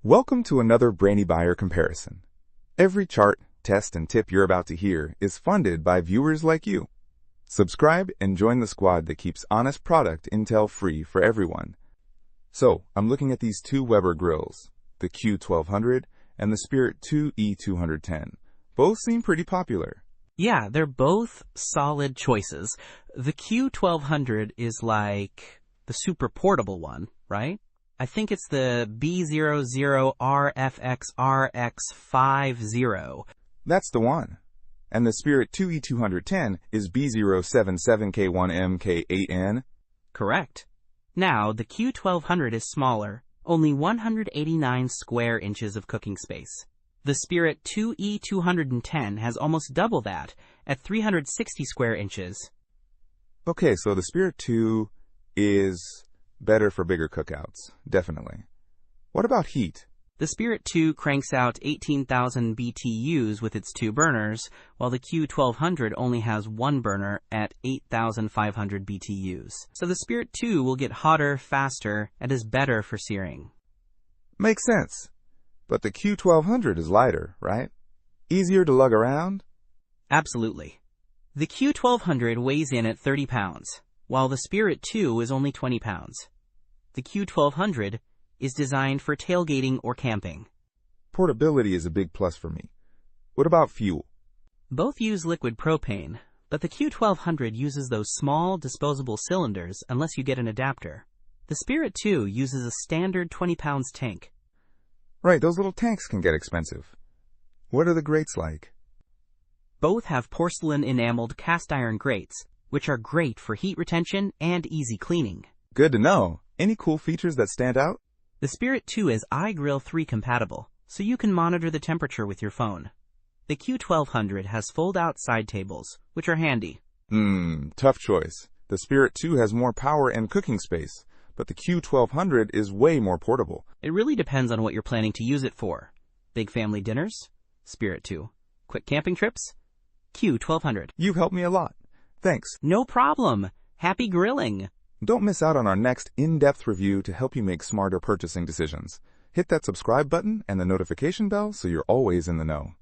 Welcome to another Brainy Buyer comparison. Every chart, test, and tip you're about to hear is funded by viewers like you. Subscribe and join the squad that keeps honest product intel free for everyone. So, I'm looking at these two Weber grills, the Q1200 and the Spirit 2 E-210. Both seem pretty popular. Yeah, they're both solid choices. The Q1200 is like the super portable one, right? I think it's the B00RFXRX50. That's the one. And the Spirit 2 E-210 is B077K1MK8N. Correct. Now, the Q1200 is smaller, only 189 square inches of cooking space. The Spirit 2 E-210 has almost double that, at 360 square inches. Okay, so the Spirit 2 is better for bigger cookouts, definitely. What about heat? The Spirit 2 cranks out 18,000 BTUs with its two burners, while the Q1200 only has one burner at 8,500 BTUs. So the Spirit 2 will get hotter faster and is better for searing. Makes sense. But the Q1200 is lighter, right? Easier to lug around? Absolutely. The Q1200 weighs in at 30 pounds, while the Spirit 2 is only 20 pounds. The Q1200 is designed for tailgating or camping. Portability is a big plus for me. What about fuel? Both use liquid propane, but the Q1200 uses those small, disposable cylinders unless you get an adapter. The Spirit 2 uses a standard 20 pounds tank. Right, those little tanks can get expensive. What are the grates like? Both have porcelain enameled cast iron grates, which are great for heat retention and easy cleaning. Good to know. Any cool features that stand out? The Spirit 2 is iGrill 3 compatible, so you can monitor the temperature with your phone. The Q1200 has fold-out side tables, which are handy. Tough choice. The Spirit 2 has more power and cooking space, but the Q1200 is way more portable. It really depends on what you're planning to use it for. Big family dinners? Spirit 2. Quick camping trips? Q1200. You've helped me a lot. Thanks. No problem. Happy grilling. Don't miss out on our next in-depth review to help you make smarter purchasing decisions. Hit that subscribe button and the notification bell so you're always in the know.